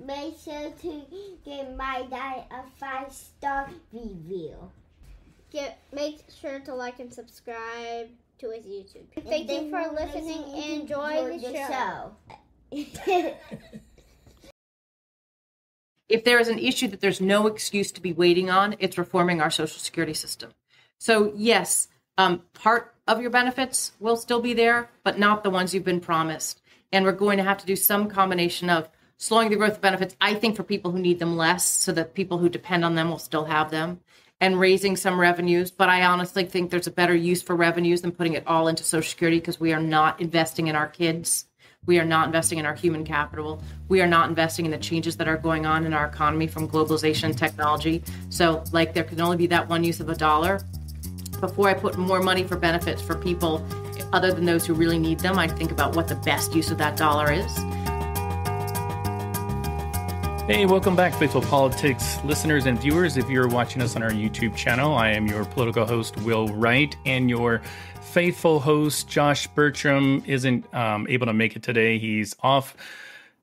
make sure to give my dad a 5-star review. Make sure to like and subscribe to his YouTube. Thank you for listening and enjoy the show. If there is an issue that there's no excuse to be waiting on, it's reforming our Social Security system. So yes, part of your benefits will still be there, but not the ones you've been promised. And we're going to have to do some combination of slowing the growth of benefits, I think, for people who need them less, so that people who depend on them will still have them, and raising some revenues. But I honestly think there's a better use for revenues than putting it all into Social Security, because we are not investing in our kids. We are not investing in our human capital. We are not investing in the changes that are going on in our economy from globalization and technology. So there can only be that one use of a dollar. Before I put more money for benefits for people other than those who really need them, I think about what the best use of that dollar is. Hey, welcome back, Fiscal Politics listeners and viewers. If you're watching us on our YouTube channel, I am your political host, Will Wright, and your faithful host, Josh Bertram, isn't able to make it today. He's off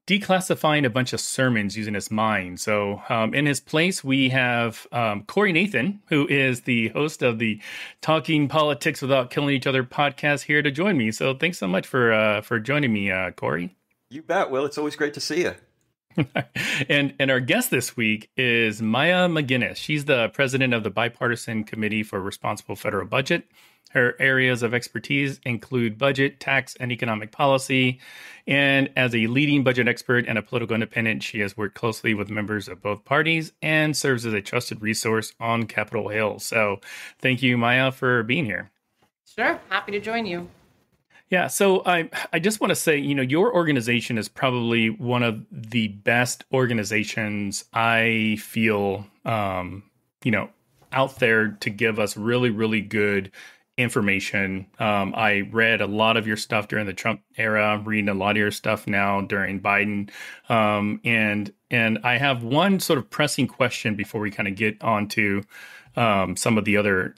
declassifying a bunch of sermons using his mind. So in his place, we have Corey Nathan, who is the host of the Talking Politics Without Killing Each Other podcast, here to join me. So thanks so much for joining me, Corey. You bet, Will. It's always great to see you. And our guest this week is Maya MacGuineas. She's the president of the Bipartisan Committee for Responsible Federal Budget. Her areas of expertise include budget, tax, and economic policy. And as a leading budget expert and a political independent, she has worked closely with members of both parties and serves as a trusted resource on Capitol Hill. So thank you, Maya, for being here. Sure. Happy to join you. Yeah, so I just want to say, your organization is probably one of the best organizations I feel, out there to give us really, really good information. I read a lot of your stuff during the Trump era. I'm reading a lot of your stuff now during Biden. And I have one sort of pressing question before we kind of get onto some of the other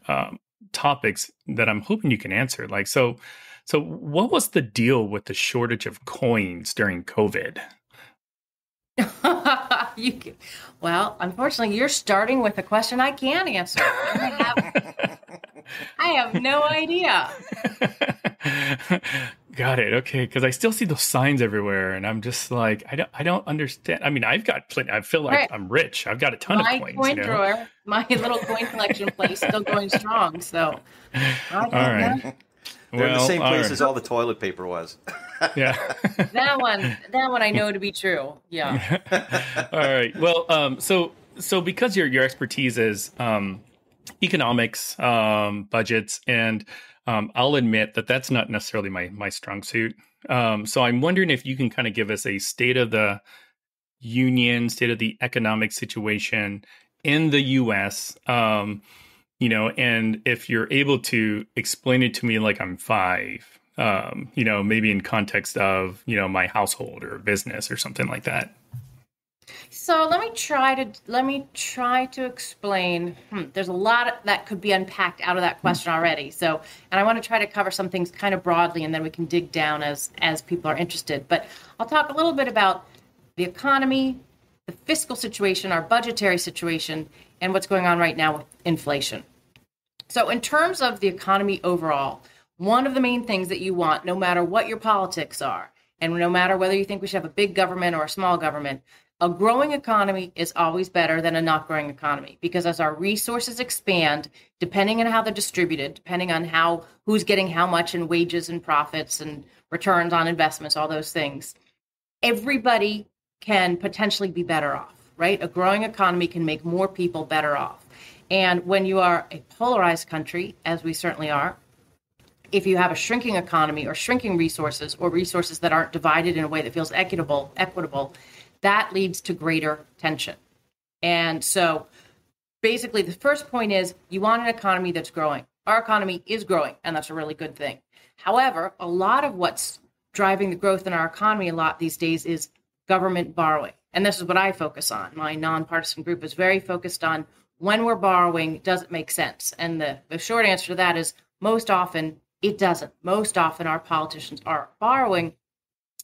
topics that I'm hoping you can answer. So what was the deal with the shortage of coins during COVID? Well, unfortunately, you're starting with a question I can't answer. I have no idea. Got it. Okay, because I still see those signs everywhere, and I'm just like, I don't understand. I mean, I've got plenty. I feel like I'm rich. I've got a ton of coins. My coin drawer, my little coin collection place, still going strong. So, all right. They're in the same place as all the toilet paper was. Yeah. that one I know to be true. Yeah. All right. Well, so because your expertise is economics, budgets, and I'll admit that that's not necessarily my strong suit. So I'm wondering if you can kind of give us a state of the union, state of the economic situation in the U.S., and if you're able to explain it to me like I'm 5, maybe in context of, my household or business or something like that. So let me try to explain. There's a lot that could be unpacked out of that question already. So, and I want to try to cover some things kind of broadly, and then we can dig down as people are interested. But I'll talk a little bit about the economy, the fiscal situation, our budgetary situation, and what's going on right now with inflation. So in terms of the economy overall, one of the main things that you want, no matter what your politics are, and no matter whether you think we should have a big government or a small government, a growing economy is always better than a not growing economy, because as our resources expand, depending on how they're distributed, depending on who's getting how much in wages and profits and returns on investments, all those things, everybody can potentially be better off, right? A growing economy can make more people better off. And when you are a polarized country, as we certainly are, if you have a shrinking economy or shrinking resources or resources that aren't divided in a way that feels equitable, that leads to greater tension. And so basically the first point is you want an economy that's growing. Our economy is growing, and that's a really good thing. However, a lot of what's driving the growth in our economy a lot these days is government borrowing. And this is what I focus on. My nonpartisan group is very focused on when we're borrowing, does it make sense? And the short answer to that is most often it doesn't. Most often our politicians are borrowing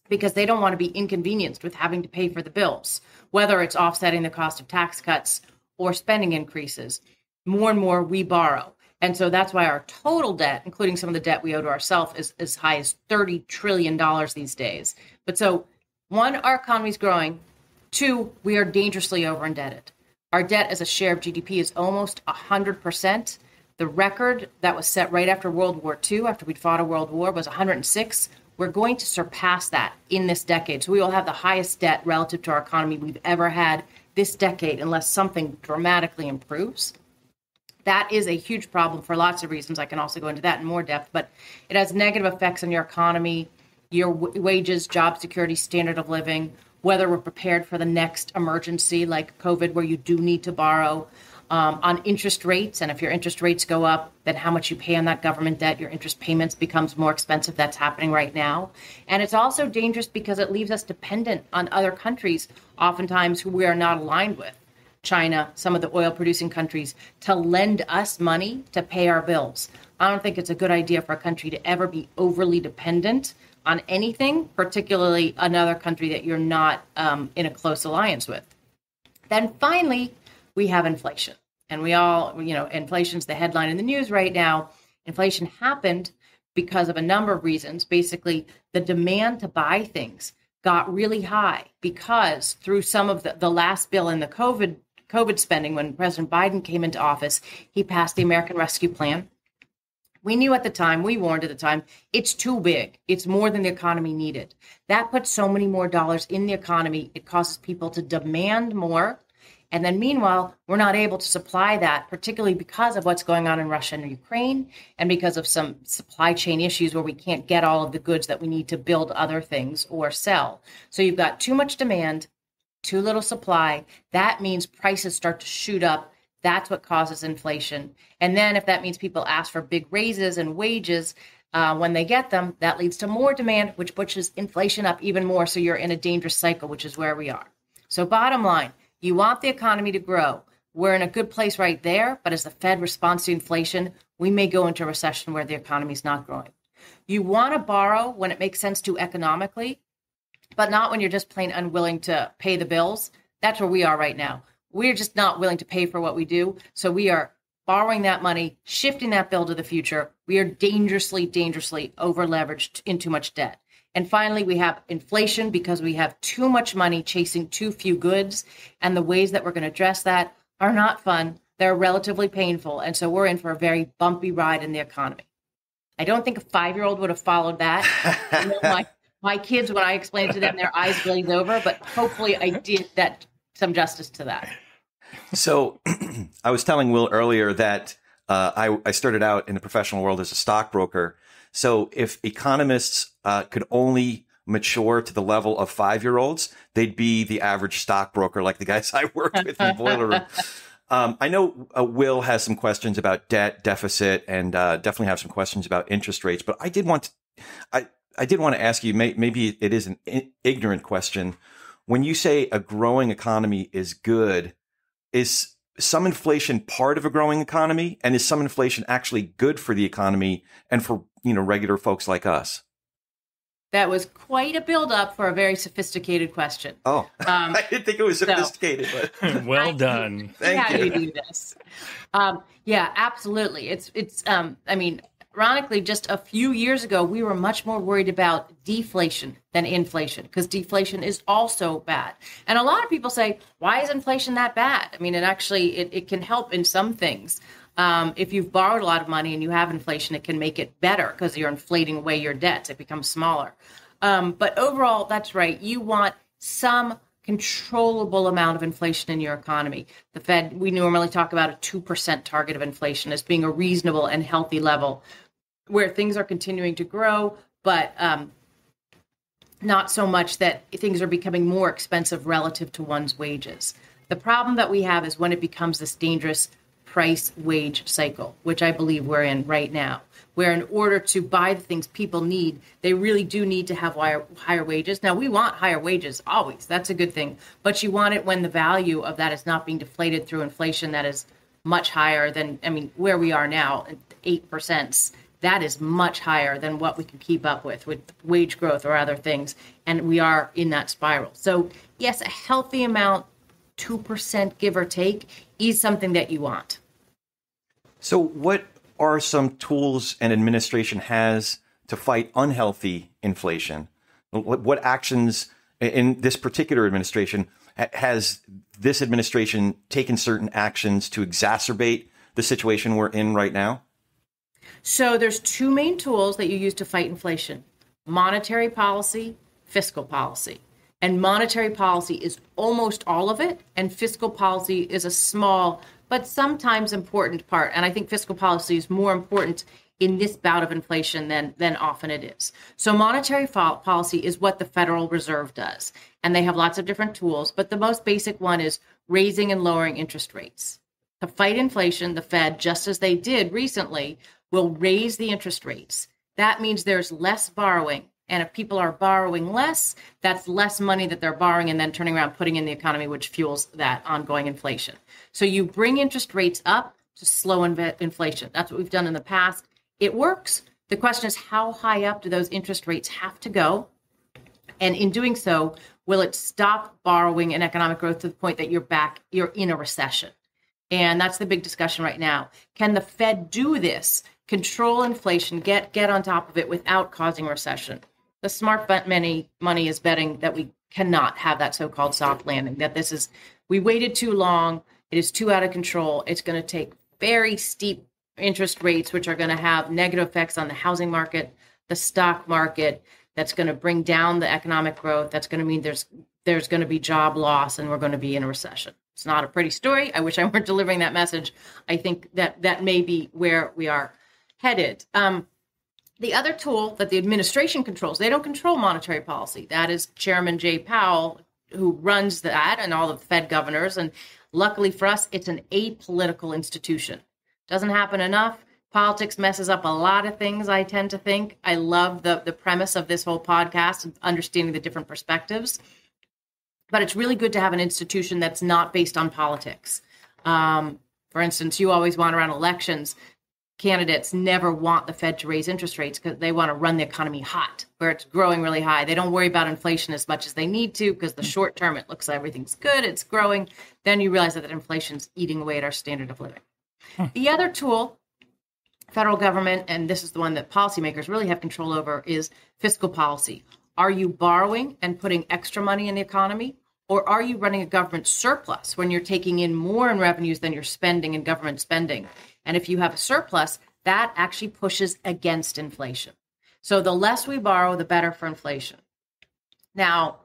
because they don't want to be inconvenienced with having to pay for the bills, whether it's offsetting the cost of tax cuts or spending increases. More and more we borrow. And so that's why our total debt, including some of the debt we owe to ourselves, is as high as $30 trillion these days. But so, one, our economy is growing. Two, we are dangerously over indebted. Our debt as a share of GDP is almost 100%. The record that was set right after World War II, after we'd fought a world war, was 106. We're going to surpass that in this decade. So we will have the highest debt relative to our economy we've ever had this decade, unless something dramatically improves. That is a huge problem for lots of reasons. I can also go into that in more depth, but it has negative effects on your economy, your wages, job security, standard of living, whether we're prepared for the next emergency like COVID, where you do need to borrow, on interest rates. And if your interest rates go up, then how much you pay on that government debt, your interest payments becomes more expensive. That's happening right now. And it's also dangerous because it leaves us dependent on other countries, oftentimes who we are not aligned with. China, some of the oil producing countries, to lend us money to pay our bills. I don't think it's a good idea for a country to ever be overly dependent on anything, particularly another country that you're not in a close alliance with. Then finally, we have inflation. And we all, inflation's the headline in the news right now. Inflation happened because of a number of reasons. Basically, the demand to buy things got really high because through some of the last bill in the COVID spending, when President Biden came into office, he passed the American Rescue Plan. We knew at the time, we warned at the time, it's too big. It's more than the economy needed. That puts so many more dollars in the economy. It causes people to demand more. And then meanwhile, we're not able to supply that, particularly because of what's going on in Russia and Ukraine, and because of some supply chain issues where we can't get all of the goods that we need to build other things or sell. So you've got too much demand, too little supply. That means prices start to shoot up. That's what causes inflation. And then if that means people ask for big raises and wages when they get them, that leads to more demand, which pushes inflation up even more. So you're in a dangerous cycle, which is where we are. So bottom line, you want the economy to grow. We're in a good place right there, but as the Fed responds to inflation, we may go into a recession where the economy is not growing. You want to borrow when it makes sense to economically, but not when you're just plain unwilling to pay the bills. That's where we are right now. We're just not willing to pay for what we do. So we are borrowing that money, shifting that bill to the future. We are dangerously over leveraged in too much debt. And finally, we have inflation because we have too much money chasing too few goods. And the ways that we're going to address that are not fun. They're relatively painful. And so we're in for a very bumpy ride in the economy. I don't think a 5-year-old would have followed that. My kids, when I explained to them, their eyes glazed over, but hopefully I did that some justice to that. So I was telling Will earlier that I started out in the professional world as a stockbroker. So if economists could only mature to the level of 5-year-olds, they'd be the average stockbroker like the guys I worked with in the boiler room. I know Will has some questions about debt, deficit, and definitely have some questions about interest rates. But I did want to ask you, maybe it is an ignorant question. When you say a growing economy is good, is some inflation part of a growing economy? And is some inflation actually good for the economy and for, regular folks like us? That was quite a build-up for a very sophisticated question. Oh, I didn't think it was sophisticated, but well done. Thank you. How do you do this? Yeah, absolutely. It's. Ironically, just a few years ago, we were much more worried about deflation than inflation, because deflation is also bad. And a lot of people say, why is inflation that bad? I mean, it can help in some things. If you've borrowed a lot of money and you have inflation, it can make it better because you're inflating away your debts. It becomes smaller. But overall, that's right. You want some controllable amount of inflation in your economy. The Fed, we normally talk about a 2% target of inflation as being a reasonable and healthy level where things are continuing to grow, but not so much that things are becoming more expensive relative to one's wages. The problem that we have is when it becomes this dangerous price-wage cycle, which I believe we're in right now, where in order to buy the things people need, they really do need to have higher wages. Now, we want higher wages always. That's a good thing. But you want it when the value of that is not being deflated through inflation that is much higher than, where we are now, 8%. that is much higher than what we can keep up with wage growth or other things. And we are in that spiral. So yes, a healthy amount, 2% give or take, is something that you want. So what are some tools an administration has to fight unhealthy inflation? What actions in this particular administration has this administration taken certain actions to exacerbate the situation we're in right now? So there's two main tools that you use to fight inflation: monetary policy, fiscal policy. And monetary policy is almost all of it, and fiscal policy is a small but sometimes important part. And I think fiscal policy is more important in this bout of inflation than often it is. So monetary policy is what the Federal Reserve does. And they have lots of different tools, but the most basic one is raising and lowering interest rates. To fight inflation, the Fed, just as they did recently, will raise the interest rates. That means there's less borrowing. And if people are borrowing less, that's less money that they're borrowing and then turning around putting in the economy, which fuels that ongoing inflation. So you bring interest rates up to slow inflation. That's what we've done in the past. It works. The question is, how high up do those interest rates have to go? And in doing so, will it stop borrowing and economic growth to the point that you're in a recession? And that's the big discussion right now. Can the Fed do this, control inflation, get on top of it without causing recession? The smart money is betting that we cannot have that so-called soft landing, that we waited too long. It is too out of control. It's going to take very steep interest rates, which are going to have negative effects on the housing market, the stock market. That's going to bring down the economic growth. That's going to mean there's going to be job loss and we're going to be in a recession. It's not a pretty story. I wish I weren't delivering that message. I think that may be where we are headed. The other tool that the administration controls, they don't control monetary policy. That is Chairman Jay Powell, who runs that, and all the Fed governors. And luckily for us, it's an apolitical institution. Doesn't happen enough. Politics messes up a lot of things, I tend to think. I love the premise of this whole podcast and understanding the different perspectives. But it's really good to have an institution that's not based on politics. For instance, you always want around elections, candidates never want the Fed to raise interest rates because they want to run the economy hot, where it's growing really high. They don't worry about inflation as much as they need to because the short term, it looks like everything's good, it's growing. Then you realize that inflation's eating away at our standard of living. The other tool, federal government, and this is the one that policymakers really have control over, is fiscal policy. Are you borrowing and putting extra money in the economy? Or are you running a government surplus when you're taking in more in revenues than you're spending in government spending? And if you have a surplus, that actually pushes against inflation. So the less we borrow, the better for inflation. Now,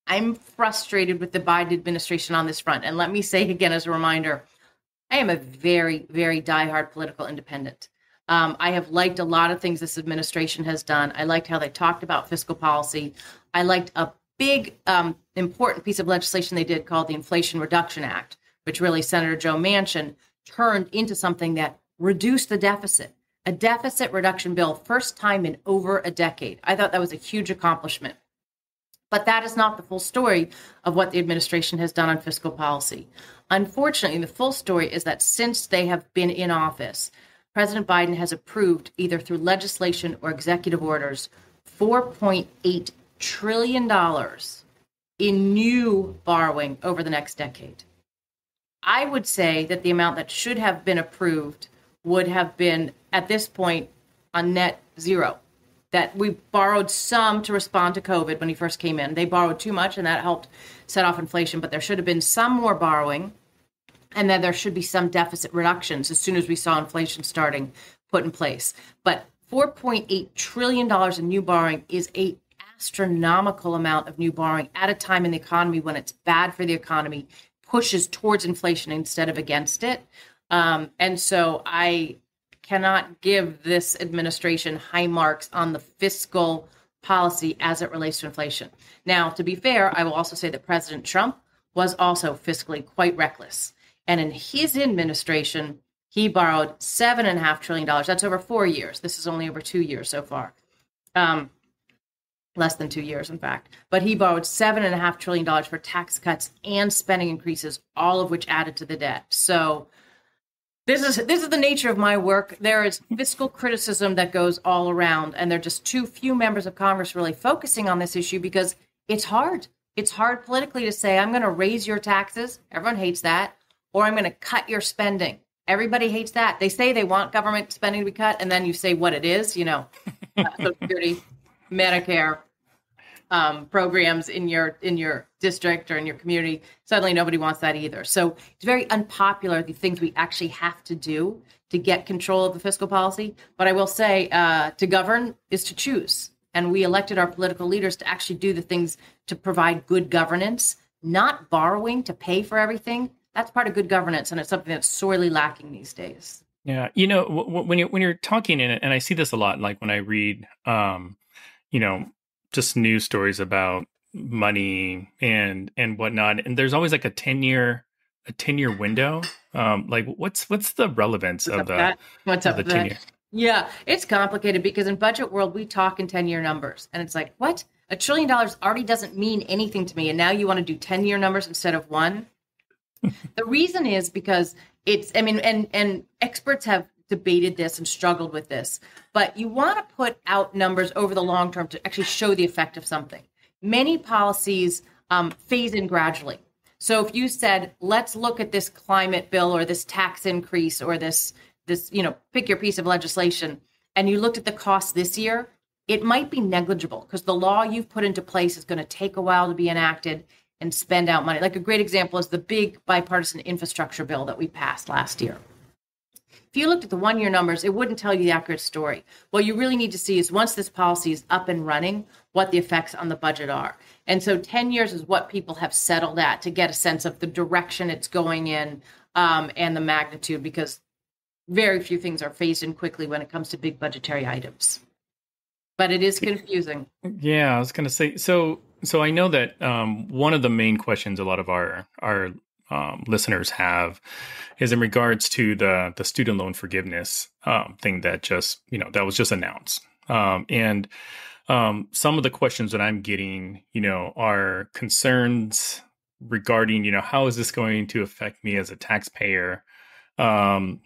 I'm frustrated with the Biden administration on this front. And let me say again as a reminder, I am a very, very diehard political independent. I have liked a lot of things this administration has done. I liked how they talked about fiscal policy. I liked a big, important piece of legislation they did called the Inflation Reduction Act, which really Senator Joe Manchin turned into something that reduced the deficit. A deficit reduction bill, first time in over a decade. I thought that was a huge accomplishment. But that is not the full story of what the administration has done on fiscal policy. Unfortunately, the full story is that since they have been in office, President Biden has approved, either through legislation or executive orders, $4.8 trillion in new borrowing over the next decade. I would say that the amount that should have been approved would have been, at this point, on net zero. That we borrowed some to respond to COVID when he first came in. They borrowed too much, and that helped set off inflation, but there should have been some more borrowing, and then there should be some deficit reductions as soon as we saw inflation starting put in place. But $4.8 trillion in new borrowing is an astronomical amount of new borrowing at a time in the economy when it's bad for the economy, pushes towards inflation instead of against it. And so I cannot give this administration high marks on the fiscal policy as it relates to inflation. Now, to be fair, I will also say that President Trump was also fiscally quite reckless. And in his administration, he borrowed $7.5 trillion. That's over 4 years. This is only over 2 years so far. Less than 2 years, in fact. But he borrowed $7.5 trillion for tax cuts and spending increases, all of which added to the debt. So This is the nature of my work. There is fiscal criticism that goes all around, and there are just too few members of Congress really focusing on this issue because it's hard. It's hard politically to say, I'm going to raise your taxes. Everyone hates that. Or I'm going to cut your spending. Everybody hates that. They say they want government spending to be cut, and then you say what it is, Social Security, Medicare, programs in your district or in your community. Suddenly nobody wants that either. So it's very unpopular, the things we actually have to do to get control of the fiscal policy. But I will say to govern is to choose. And we elected our political leaders to actually do the things to provide good governance, not borrowing to pay for everything. That's part of good governance, and it's something that's sorely lacking these days. Yeah, when you're talking in it, and I see this a lot, like when I read, just news stories about money and whatnot, and there's always like a 10-year window. Like what's the relevance of the 10-year? Yeah, it's complicated because in budget world we talk in 10-year numbers, and it's like, what? $1 trillion already doesn't mean anything to me, and now you want to do 10-year numbers instead of one? The reason is because and experts have debated this and struggled with this, but you want to put out numbers over the long term to actually show the effect of something. Many policies phase in gradually. So if you said, let's look at this climate bill or this tax increase or this, pick your piece of legislation, and you looked at the cost this year, it might be negligible because the law you've put into place is going to take a while to be enacted and spend out money. Like a great example is the big bipartisan infrastructure bill that we passed last year. If you looked at the 1-year numbers, it wouldn't tell you the accurate story. What you really need to see is once this policy is up and running, what the effects on the budget are. And so 10 years is what people have settled at to get a sense of the direction it's going in and the magnitude, because very few things are phased in quickly when it comes to big budgetary items. But it is confusing. Yeah, I was going to say, so I know that one of the main questions a lot of our listeners have is in regards to the student loan forgiveness thing that that was just announced. And some of the questions that I'm getting, are concerns regarding, how is this going to affect me as a taxpayer? And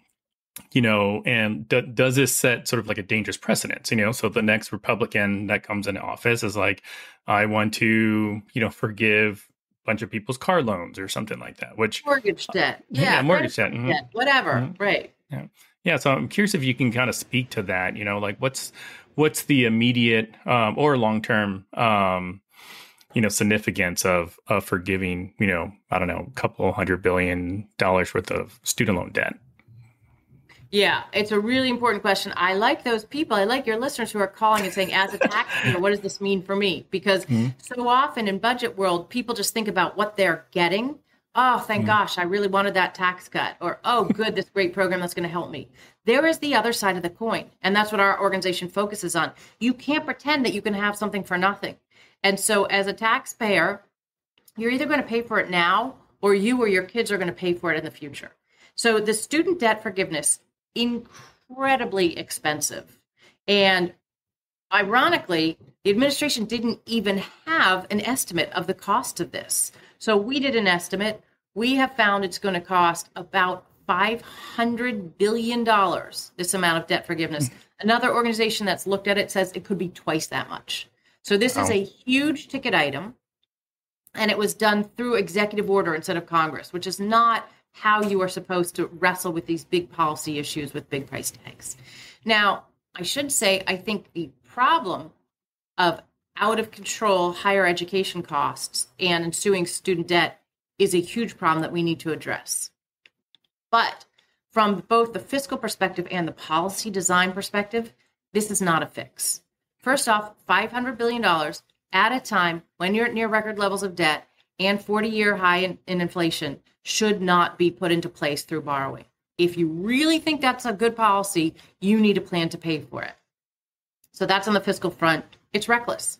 does this set sort of like a dangerous precedent? So the next Republican that comes into office is like, I want to, forgive a bunch of people's car loans or something like that, which mortgage debt. Mortgage debt. Mm-hmm. Debt, whatever. Mm-hmm. Right. Yeah. Yeah. So I'm curious if you can kind of speak to that, like what's the immediate or long-term, significance of forgiving, I don't know, a couple $100 billion worth of student loan debt? Yeah, it's a really important question. I like those people. I like your listeners who are calling and saying, as a taxpayer, what does this mean for me? Because so often in budget world, people just think about what they're getting. Oh, thank gosh, I really wanted that tax cut. Or, oh, good, this great program that's going to help me. There is the other side of the coin. And that's what our organization focuses on. You can't pretend that you can have something for nothing. And so as a taxpayer, you're either going to pay for it now or you or your kids are going to pay for it in the future. So the student debt forgiveness, incredibly expensive. And ironically, the administration didn't even have an estimate of the cost of this. So we did an estimate. We have found it's going to cost about $500 billion, this amount of debt forgiveness. Another organization that's looked at it says it could be twice that much. So this is a huge ticket item, and it was done through executive order instead of Congress, which is not how you are supposed to wrestle with these big policy issues with big price tags. Now, I should say, I think the problem of out of control higher education costs and ensuing student debt is a huge problem that we need to address. But from both the fiscal perspective and the policy design perspective, this is not a fix. First off, $500 billion at a time when you're at near record levels of debt and 40-year high in inflation should not be put into place through borrowing. If you really think that's a good policy, you need a plan to pay for it. So that's on the fiscal front. It's reckless.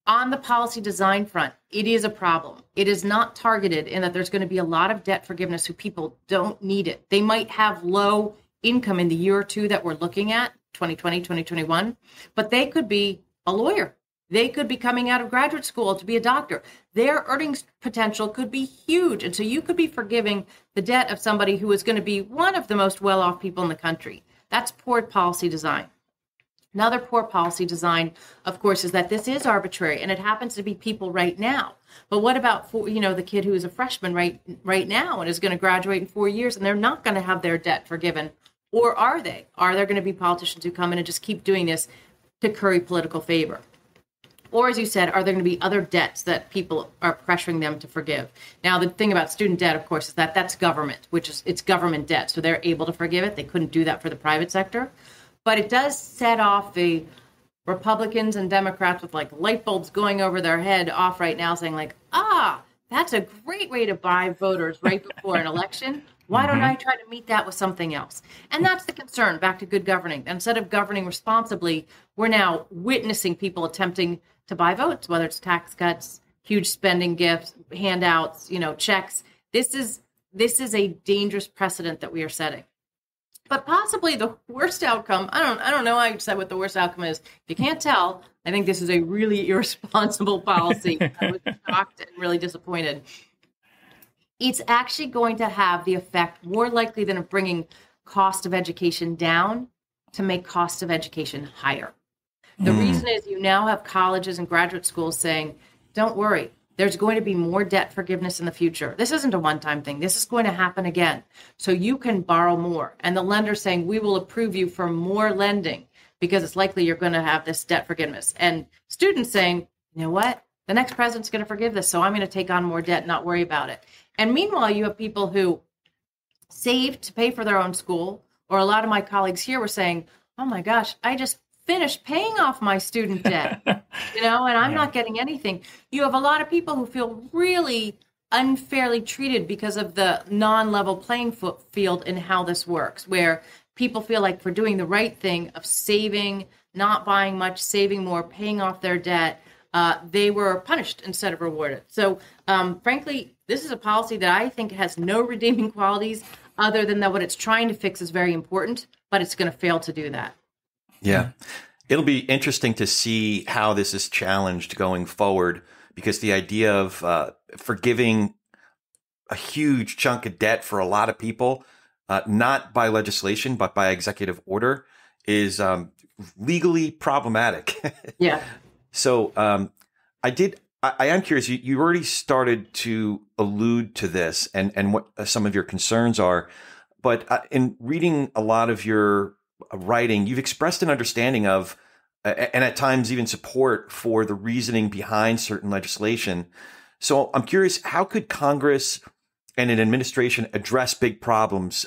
On the policy design front, it is a problem. It is not targeted in that there's going to be a lot of debt forgiveness who people don't need it. They might have low income in the year or two that we're looking at, 2020, 2021, but they could be a lawyer. They could be coming out of graduate school to be a doctor. Their earnings potential could be huge. And so you could be forgiving the debt of somebody who is going to be one of the most well-off people in the country. That's poor policy design. Another poor policy design, of course, is that this is arbitrary, and it happens to be people right now. But what about the kid who is a freshman right now and is going to graduate in 4 years, and they're not going to have their debt forgiven? Or are they? Are there going to be politicians who come in and just keep doing this to curry political favor? Or, as you said, are there going to be other debts that people are pressuring them to forgive? Now, the thing about student debt, of course, is that that's government, it's government debt. So they're able to forgive it. They couldn't do that for the private sector. But it does set off the Republicans and Democrats with like light bulbs going over their head off right now saying like, that's a great way to buy voters right before an election. Why don't I try to meet that with something else? And that's the concern, back to good governing. Instead of governing responsibly, we're now witnessing people attempting to buy votes, whether it's tax cuts, huge spending gifts, handouts, checks. This is a dangerous precedent that we are setting. But possibly the worst outcome, I don't know how you decide what the worst outcome is. If you can't tell, I think this is a really irresponsible policy. I was shocked and really disappointed. It's actually going to have the effect, more likely than of bringing cost of education down, to make cost of education higher. The reason is you now have colleges and graduate schools saying, don't worry, there's going to be more debt forgiveness in the future. This isn't a one-time thing. This is going to happen again. So you can borrow more. And the lender's saying, we will approve you for more lending because it's likely you're going to have this debt forgiveness. And students saying, you know what? The next president's going to forgive this, so I'm going to take on more debt and not worry about it. And meanwhile, you have people who saved to pay for their own school, or a lot of my colleagues here were saying, oh my gosh, I just finished paying off my student debt, and I'm not getting anything. You have a lot of people who feel really unfairly treated because of the non-level playing field in how this works, where people feel like for doing the right thing of saving, not buying much, saving more, paying off their debt, they were punished instead of rewarded. So frankly, this is a policy that I think has no redeeming qualities other than that what it's trying to fix is very important, but it's going to fail to do that. Yeah. It'll be interesting to see how this is challenged going forward, because the idea of forgiving a huge chunk of debt for a lot of people, not by legislation, but by executive order, is legally problematic. Yeah. So I am curious, you already started to allude to this and what some of your concerns are, but in reading a lot of your writing, you've expressed an understanding of, and at times even support for the reasoning behind certain legislation. So I'm curious, how could Congress and an administration address big problems,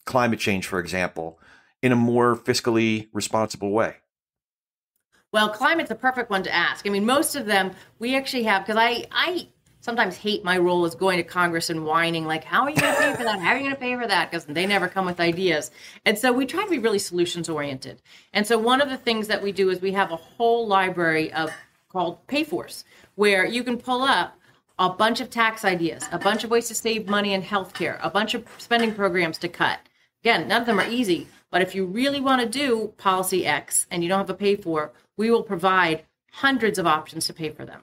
climate change, for example, in a more fiscally responsible way? Well, climate's a perfect one to ask. I mean, most of them we actually have, because I sometimes hate my role as going to Congress and whining, like, how are you going to pay for that? How are you going to pay for that? Because they never come with ideas. And so we try to be really solutions oriented. And so one of the things that we do is we have a whole library called Pay-Fors, where you can pull up a bunch of tax ideas, a bunch of ways to save money in healthcare, a bunch of spending programs to cut. Again, none of them are easy, but if you really want to do policy X and you don't have a pay-for, we will provide hundreds of options to pay for them.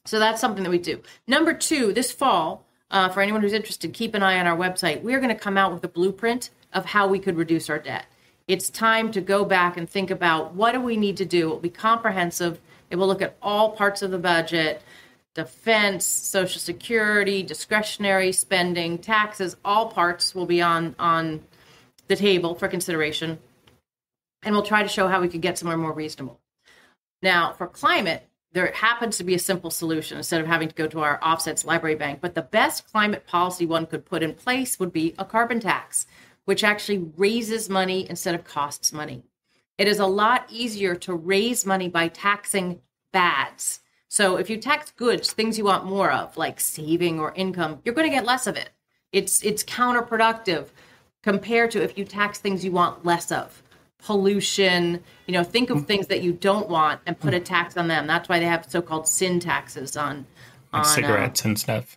So that's something that we do. Number two, this fall, for anyone who's interested, keep an eye on our website. We're going to come out with a blueprint of how we could reduce our debt. It's time to go back and think about what do we need to do. It will be comprehensive. It will look at all parts of the budget, defense, Social Security, discretionary spending, taxes, all parts will be on the table for consideration. And we'll try to show how we could get somewhere more reasonable. Now, for climate, there happens to be a simple solution instead of having to go to our offsets library bank. But the best climate policy one could put in place would be a carbon tax, which actually raises money instead of costs money. It is a lot easier to raise money by taxing bads. So if you tax goods, things you want more of, like saving or income, you're going to get less of it. It's counterproductive compared to if you tax things you want less of. Pollution, think of things that you don't want and put a tax on them. That's why they have so-called sin taxes on cigarettes and stuff.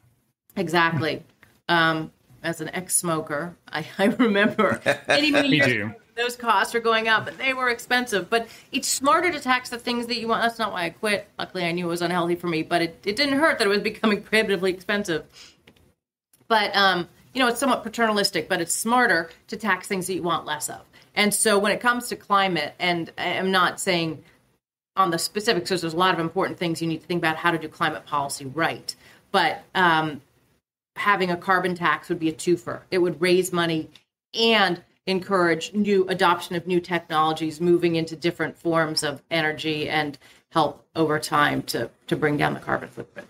Exactly. As an ex-smoker, I remember many Me years too. those costs are going up, but they were expensive. But it's smarter to tax the things that you want. That's not why I quit. Luckily, I knew it was unhealthy for me, but it didn't hurt that it was becoming prohibitively expensive. But, it's somewhat paternalistic, but it's smarter to tax things that you want less of. And so when it comes to climate, and I'm not saying on the specifics, because there's a lot of important things you need to think about how to do climate policy right. But having a carbon tax would be a twofer. It would raise money and encourage new adoption of new technologies, moving into different forms of energy and help over time to bring down the carbon footprint.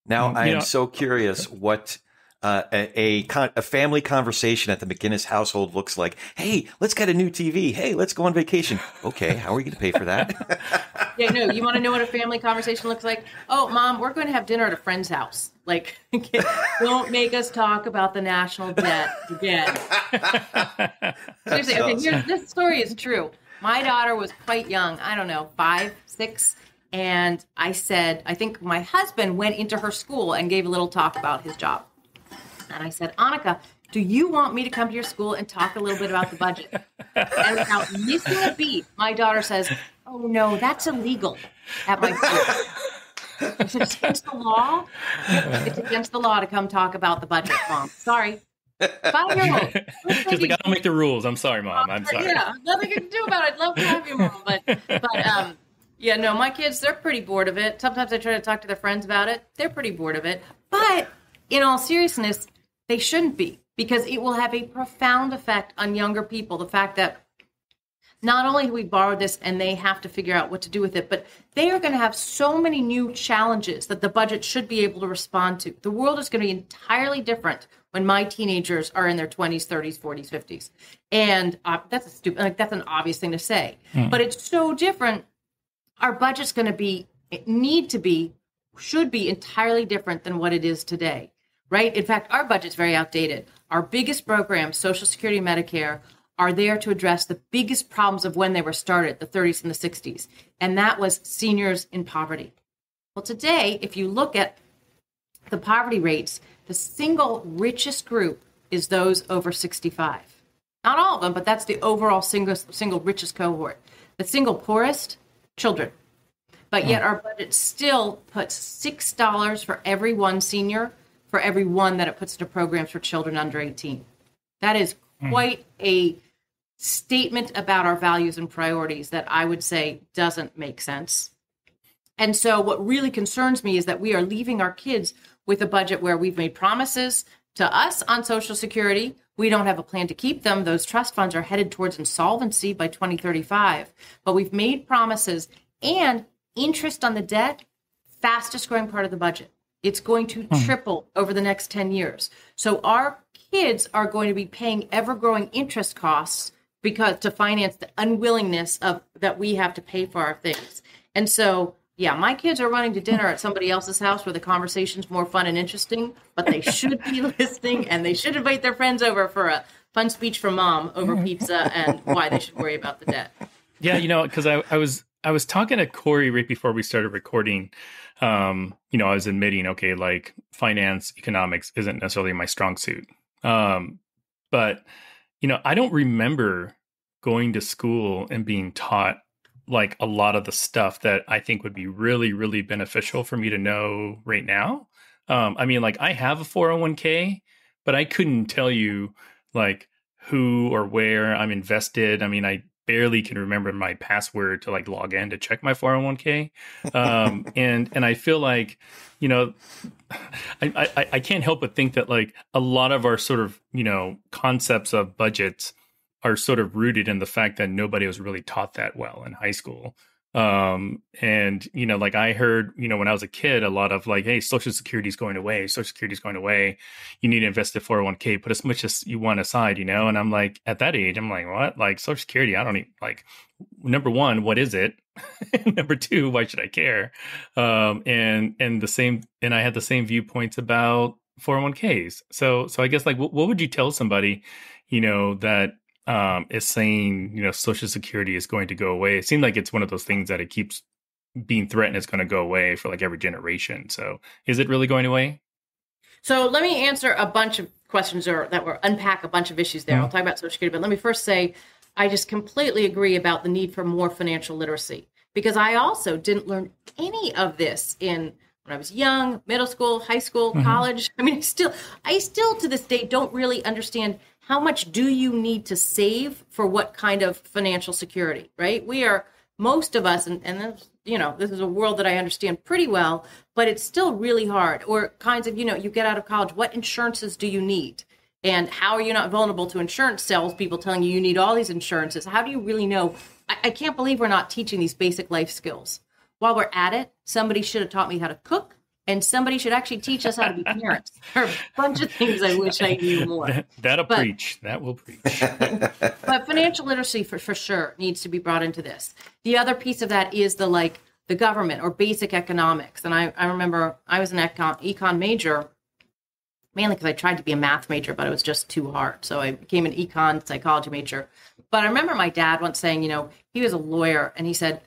Now, I am so curious what a family conversation at the MacGuineas household looks like. Hey, let's get a new TV. Hey, let's go on vacation. Okay, how are we going to pay for that? Yeah, no, you want to know what a family conversation looks like? Oh, Mom, we're going to have dinner at a friend's house. Like, don't make us talk about the national debt again. Seriously, okay, this story is true. My daughter was quite young, I don't know, 5, 6, and I think my husband went into her school and gave a little talk about his job. And I said, Annika, do you want me to come to your school and talk a little bit about the budget? And without missing a beat, my daughter says, oh, no, that's illegal at my school. I said, it's against the law? It's against the law to come talk about the budget, Mom. Sorry. 5-year-old. She's like, I don't make the rules. I'm sorry, Mom. I'm sorry. Yeah, nothing I can do about it. I'd love to have you, Mom. But yeah, no, my kids, they're pretty bored of it. Sometimes I try to talk to their friends about it. They're pretty bored of it. But in all seriousness, they shouldn't be, because it will have a profound effect on younger people. The fact that not only do we borrow this and they have to figure out what to do with it, but they are going to have so many new challenges that the budget should be able to respond to. The world is going to be entirely different when my teenagers are in their 20s, 30s, 40s, 50s. And that's an obvious thing to say, but it's so different. Our budget's going to should be entirely different than what it is today. Right? In fact, our budget's very outdated. Our biggest programs, Social Security, Medicare, are there to address the biggest problems of when they were started, the 30s and the 60s. And that was seniors in poverty. Well, today, if you look at the poverty rates, the single richest group is those over 65. Not all of them, but that's the overall single richest cohort. The single poorest, children. But yet our budget still puts $6 for every one senior for every one that it puts into programs for children under 18. That is quite a statement about our values and priorities that I would say doesn't make sense. And so what really concerns me is that we are leaving our kids with a budget where we've made promises to us on Social Security. We don't have a plan to keep them. Those trust funds are headed towards insolvency by 2035. But we've made promises, and interest on the debt, fastest growing part of the budget. It's going to triple over the next 10 years. So our kids are going to be paying ever-growing interest costs to finance the unwillingness that we have to pay for our things. And so, yeah, my kids are running to dinner at somebody else's house where the conversation's more fun and interesting, but they should be listening, and they should invite their friends over for a fun speech from Mom over pizza and why they should worry about the debt. Yeah, because I was talking to Corey right before we started recording. I was admitting, okay, like finance, economics isn't necessarily my strong suit. But, I don't remember going to school and being taught like a lot of the stuff that I think would be really, really beneficial for me to know right now. I have a 401k, but I couldn't tell you like who or where I'm invested. I barely can remember my password to like log in to check my 401k. And I feel like, I can't help but think that like a lot of our sort of, concepts of budgets are sort of rooted in the fact that nobody was really taught that well in high school. Like I heard, when I was a kid, a lot of like, hey, Social Security is going away. Social Security is going away. You need to invest in 401k, put as much as you want aside, And I'm like, at that age, I'm like, what? Like Social Security, I don't even like, number one, what is it? Number two, why should I care? And I had the same viewpoints about 401ks. So I guess like, what would you tell somebody, that is saying, Social Security is going to go away? It seemed like it's one of those things that it keeps being threatened it's going to go away for like every generation. So is it really going away? So let me answer a bunch of questions that will unpack a bunch of issues there. I'll talk about Social Security, but let me first say I just completely agree about the need for more financial literacy, because I also didn't learn any of this when I was young, middle school, high school, college. I mean, I still to this day don't really understand how much do you need to save for what kind of financial security, right? Most of us, and this is a world that I understand pretty well, but it's still really hard. Or kinds of, you get out of college, what insurances do you need? And how are you not vulnerable to insurance salespeople telling you need all these insurances? How do you really know? I can't believe we're not teaching these basic life skills. While we're at it, somebody should have taught me how to cook, and somebody should actually teach us how to be parents. There are a bunch of things I wish I knew more. That'll preach. That will preach. But financial literacy for sure needs to be brought into this. The other piece of that is the government or basic economics. And I remember I was an econ major, mainly because I tried to be a math major, but it was just too hard. So I became an econ psychology major. But I remember my dad once saying, he was a lawyer, and he said,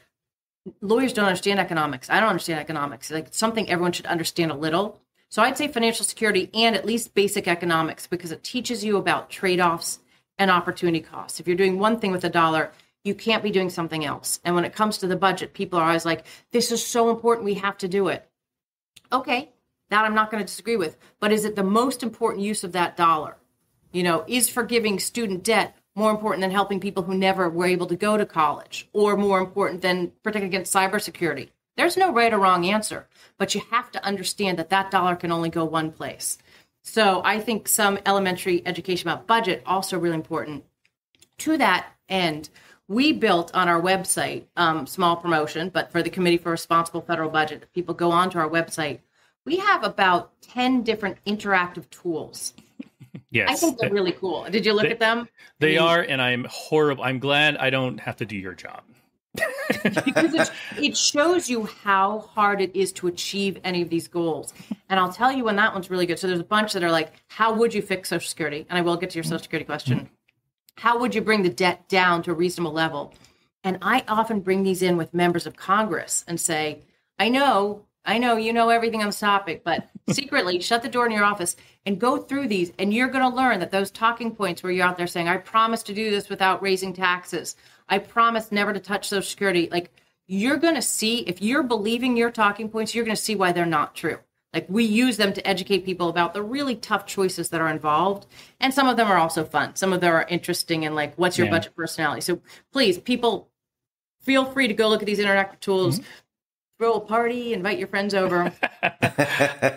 lawyers don't understand economics. I don't understand economics. It's something everyone should understand a little. So I'd say financial security and at least basic economics, because it teaches you about trade-offs and opportunity costs. If you're doing one thing with a dollar, you can't be doing something else. And when it comes to the budget, people are always like, this is so important, we have to do it. Okay, that I'm not going to disagree with. But is it the most important use of that dollar? Is forgiving student debt more important than helping people who never were able to go to college, or more important than protecting against cybersecurity? There's no right or wrong answer, but you have to understand that dollar can only go one place. So I think some elementary education about budget also really important. To that end, we built on our website, small promotion, but for the Committee for Responsible Federal Budget, if people go onto our website, we have about 10 different interactive tools. Yes. I think they're really cool. Did you look at them? They are, and I'm horrible. I'm glad I don't have to do your job. Because it shows you how hard it is to achieve any of these goals. And I'll tell you when that one's really good. So there's a bunch that are like, how would you fix Social Security? And I will get to your Social Security question. How would you bring the debt down to a reasonable level? And I often bring these in with members of Congress and say, I know you know everything on this topic, but secretly shut the door in your office and go through these. And you're going to learn that those talking points where you're out there saying, I promise to do this without raising taxes. I promise never to touch Social Security. You're going to see, if you're believing your talking points, you're going to see why they're not true. We use them to educate people about the really tough choices that are involved. And some of them are also fun. Some of them are interesting and what's your budget personality? So please, people, feel free to go look at these interactive tools. Throw a party, invite your friends over.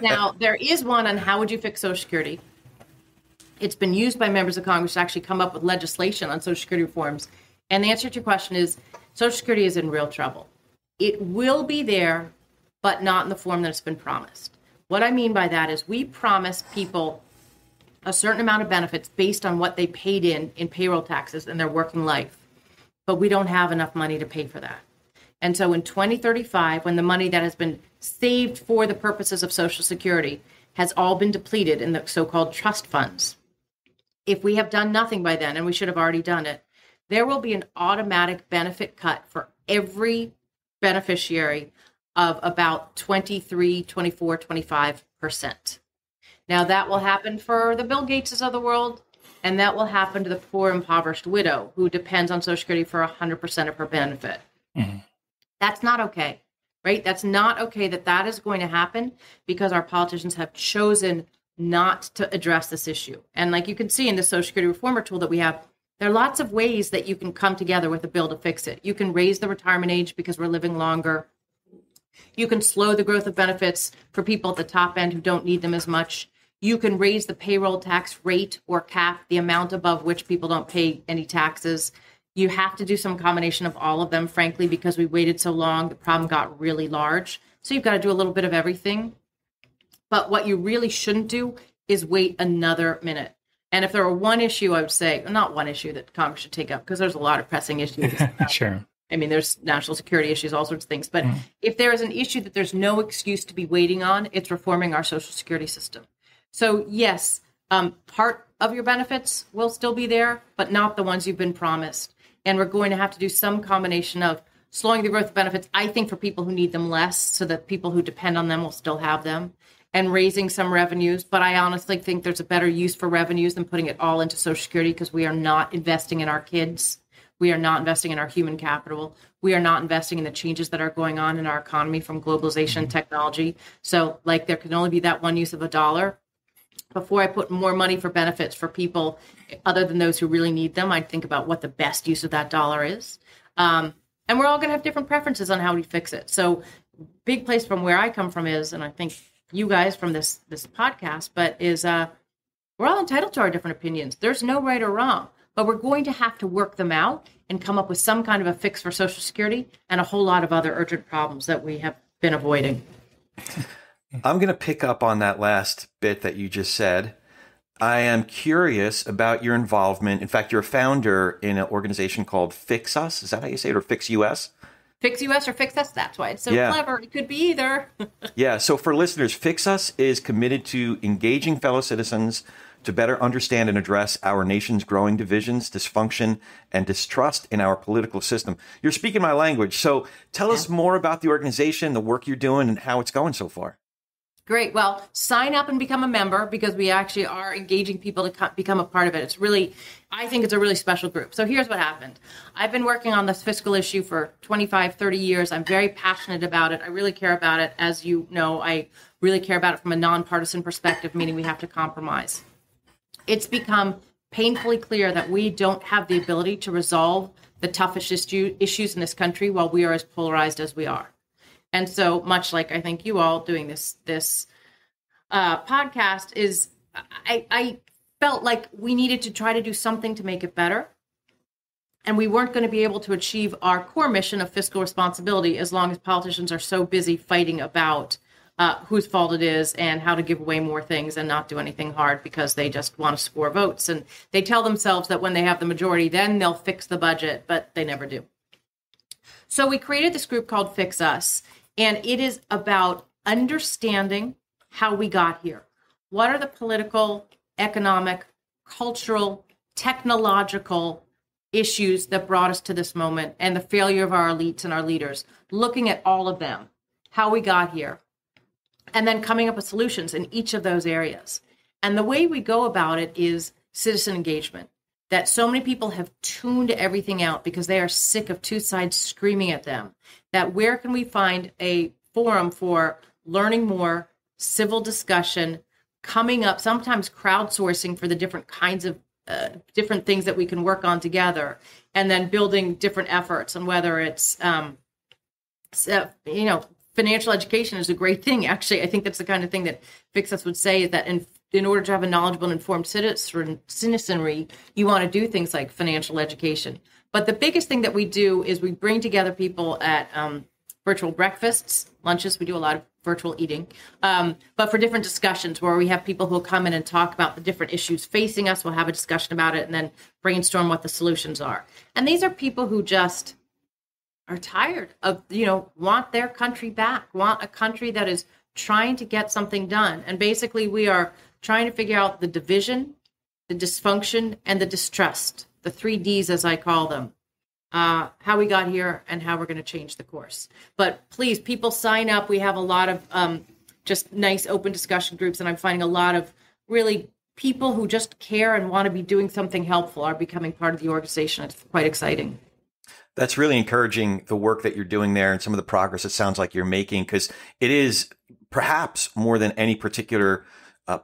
Now, there is one on how would you fix Social Security. It's been used by members of Congress to actually come up with legislation on Social Security reforms. And the answer to your question is Social Security is in real trouble. It will be there, but not in the form that it's been promised. What I mean by that is we promise people a certain amount of benefits based on what they paid in payroll taxes in their working life, but we don't have enough money to pay for that. And so in 2035, when the money that has been saved for the purposes of Social Security has all been depleted in the so-called trust funds, if we have done nothing by then, and we should have already done it, there will be an automatic benefit cut for every beneficiary of about 23, 24, 25%. Now that will happen for the Bill Gateses of the world, and that will happen to the poor impoverished widow who depends on Social Security for 100% of her benefit. Mm-hmm. That's not okay, right? That's not okay that is going to happen because our politicians have chosen not to address this issue. And like you can see in the Social Security Reformer tool that we have, there are lots of ways that you can come together with a bill to fix it. You can raise the retirement age because we're living longer. You can slow the growth of benefits for people at the top end who don't need them as much. You can raise the payroll tax rate or cap, the amount above which people don't pay any taxes. You have to do some combination of all of them, frankly, because we waited so long, the problem got really large. So you've got to do a little bit of everything. But what you really shouldn't do is wait another minute. And if there were one issue, I would say, not one issue that Congress should take up, because there's a lot of pressing issues. Sure. I mean, there's national security issues, all sorts of things. But if there is an issue that there's no excuse to be waiting on, it's reforming our Social Security system. So yes, part of your benefits will still be there, but not the ones you've been promised. And we're going to have to do some combination of slowing the growth of benefits, I think, for people who need them less, so that people who depend on them will still have them, and raising some revenues. But I honestly think there's a better use for revenues than putting it all into Social Security, because we are not investing in our kids. We are not investing in our human capital. We are not investing in the changes that are going on in our economy from globalization and technology. So like there can only be that one use of a dollar. Before I put more money for benefits for people other than those who really need them, I'd think about what the best use of that dollar is. And we're all going to have different preferences on how we fix it. So big place from where I come from is, and I think you guys from this podcast, but is we're all entitled to our different opinions. There's no right or wrong, but we're going to have to work them out and come up with some kind of a fix for Social Security and a whole lot of other urgent problems that we have been avoiding. I'm going to pick up on that last bit that you just said. I am curious about your involvement. In fact, you're a founder in an organization called Fix Us. Is that how you say it? Or Fix US? Fix US or Fix Us. That's why it's so clever. It could be either. Yeah. So for listeners, Fix Us is committed to engaging fellow citizens to better understand and address our nation's growing divisions, dysfunction, and distrust in our political system. You're speaking my language. So tell us more about the organization, the work you're doing, and how it's going so far. Great. Well, sign up and become a member because we actually are engaging people to become a part of it. It's really, I think it's a really special group. So here's what happened. I've been working on this fiscal issue for 25, 30 years. I'm very passionate about it. I really care about it. As you know, I really care about it from a nonpartisan perspective, meaning we have to compromise. It's become painfully clear that we don't have the ability to resolve the toughest issues in this country while we are as polarized as we are. And so much like I think you all doing this podcast is, I felt like we needed to try to do something to make it better. And we weren't going to be able to achieve our core mission of fiscal responsibility as long as politicians are so busy fighting about whose fault it is and how to give away more things and not do anything hard because they just want to score votes. And they tell themselves that when they have the majority, then they'll fix the budget, but they never do. So we created this group called Fix Us. And it is about understanding how we got here. What are the political, economic, cultural, technological issues that brought us to this moment and the failure of our elites and our leaders? Looking at all of them, how we got here, and then coming up with solutions in each of those areas. And the way we go about it is citizen engagement. That so many people have tuned everything out because they are sick of two sides screaming at them. That where can we find a forum for learning more, civil discussion, coming up, sometimes crowdsourcing for the different kinds of different things that we can work on together, and then building different efforts. And whether it's, financial education is a great thing. Actually, I think that's the kind of thing that Fix Us would say is that in order to have a knowledgeable and informed citizenry, you want to do things like financial education. But the biggest thing that we do is we bring together people at virtual breakfasts, lunches. We do a lot of virtual eating, but for different discussions where we have people who will come in and talk about the different issues facing us. We'll have a discussion about it and then brainstorm what the solutions are. And these are people who just are tired of, want their country back, want a country that is trying to get something done. And basically we are trying to figure out the division, the dysfunction, and the distrust, the 3 Ds as I call them, how we got here and how we're going to change the course. But please, people sign up. We have a lot of just nice open discussion groups, and I'm finding a lot of really people who just care and want to be doing something helpful are becoming part of the organization. It's quite exciting. That's really encouraging, the work that you're doing there and some of the progress it sounds like you're making, because it is perhaps more than any particular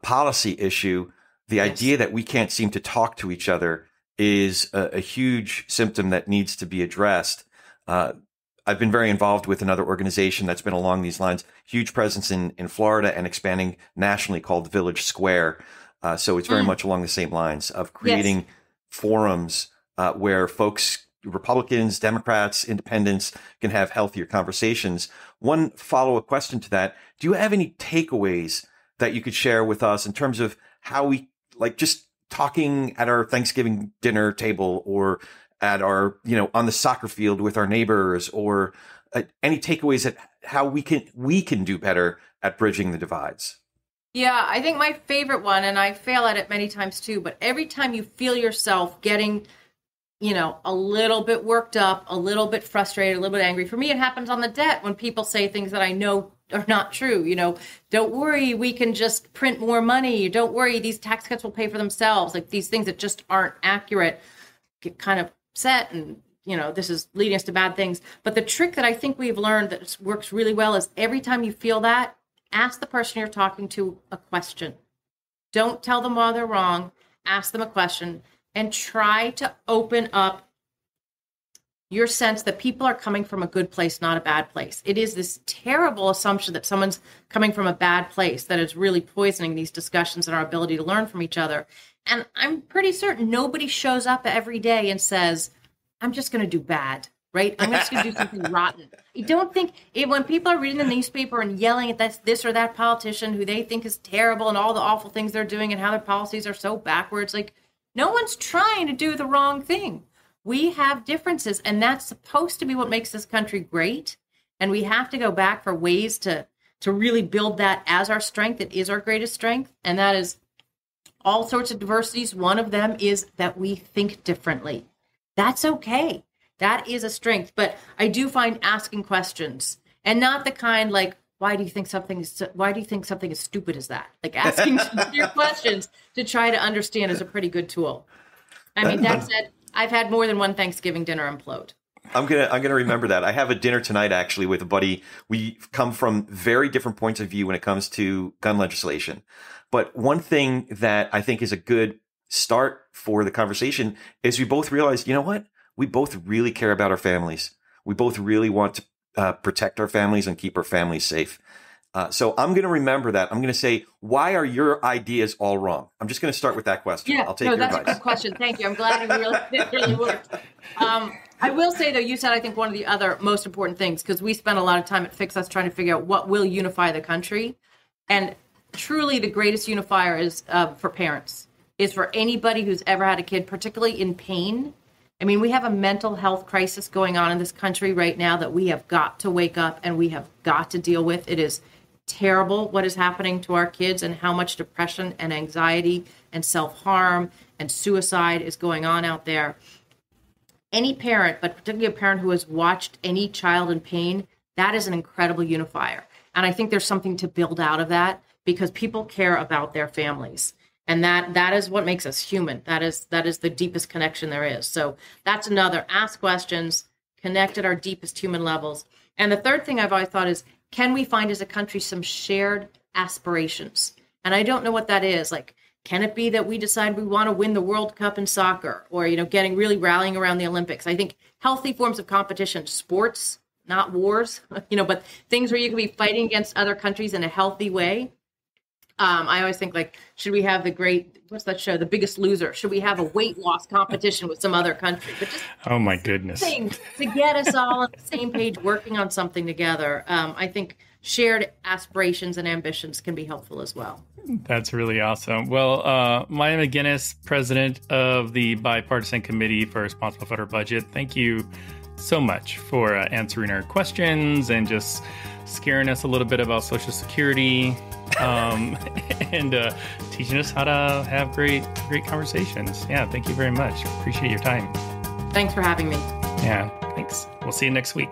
policy issue, the idea that we can't seem to talk to each other is a huge symptom that needs to be addressed. I've been very involved with another organization that's been along these lines, huge presence in Florida and expanding nationally, called Village Square. So it's very much along the same lines of creating forums where folks, Republicans, Democrats, independents, can have healthier conversations. One follow-up question to that: do you have any takeaways that you could share with us in terms of how we, like, just talking at our Thanksgiving dinner table or at our, on the soccer field with our neighbors, or any takeaways that how we can do better at bridging the divides? Yeah, I think my favorite one, and I fail at it many times too, but every time you feel yourself getting, a little bit worked up, a little bit frustrated, a little bit angry. For me, it happens on the debt when people say things that I know are not true. Don't worry, we can just print more money. Don't worry, these tax cuts will pay for themselves. Like these things that just aren't accurate, get kind of upset and this is leading us to bad things. But the trick that I think we've learned that works really well is every time you feel that, ask the person you're talking to a question. Don't tell them why they're wrong. Ask them a question and try to open up your sense that people are coming from a good place, not a bad place. It is this terrible assumption that someone's coming from a bad place that is really poisoning these discussions and our ability to learn from each other. And I'm pretty certain nobody shows up every day and says, I'm just going to do bad, right? I'm just going to do something rotten. You don't think, when people are reading the newspaper and yelling at this or that politician who they think is terrible and all the awful things they're doing and how their policies are so backwards, like, no one's trying to do the wrong thing. We have differences, and that's supposed to be what makes this country great. And we have to go back for ways to really build that as our strength. It is our greatest strength, and that is all sorts of diversities. One of them is that we think differently. That's okay. That is a strength. But I do find asking questions, and not the kind like, why do you think something is stupid as that? Like asking your questions to try to understand is a pretty good tool. I mean, that said, I've had more than one Thanksgiving dinner implode. I'm gonna remember that. I have a dinner tonight actually with a buddy. We come from very different points of view when it comes to gun legislation. But one thing that I think is a good start for the conversation is we both realize, you know what? We both really care about our families. We both really want to protect our families and keep our families safe. So I'm going to remember that. I'm going to say, why are your ideas all wrong? I'm just going to start with that question. Yeah, I'll take your that's advice. A good question. Thank you. I'm glad it really worked. I will say, though, you said, I think, one of the other most important things, because we spent a lot of time at Fix Us trying to figure out what will unify the country. And truly the greatest unifier is for parents, is for anybody who's ever had a kid, particularly in pain. I mean, we have a mental health crisis going on in this country right now that we have got to wake up and we have got to deal with. It is terrible what is happening to our kids and how much depression and anxiety and self-harm and suicide is going on out there. Any parent, but particularly a parent who has watched any child in pain, that is an incredible unifier. And I think there's something to build out of that because people care about their families. And that is what makes us human. That is the deepest connection there is. So that's another. Ask questions, connect at our deepest human levels. And the third thing I've always thought is, can we find as a country some shared aspirations? And I don't know what that is. Like, can it be that we decide we want to win the World Cup in soccer or, really rallying around the Olympics? I think healthy forms of competition, sports, not wars, but things where you can be fighting against other countries in a healthy way. I always think, like, should we have what's that show, The Biggest Loser? Should we have a weight loss competition with some other country? But just oh my goodness, things to get us all on the same page, working on something together. I think shared aspirations and ambitions can be helpful as well. That's really awesome. Well, Maya MacGuineas, president of the Bipartisan Committee for Responsible Federal Budget, thank you so much for answering our questions and just scaring us a little bit about Social Security and teaching us how to have great conversations. Yeah, thank you very much. Appreciate your time. Thanks for having me. Yeah, thanks. We'll see you next week.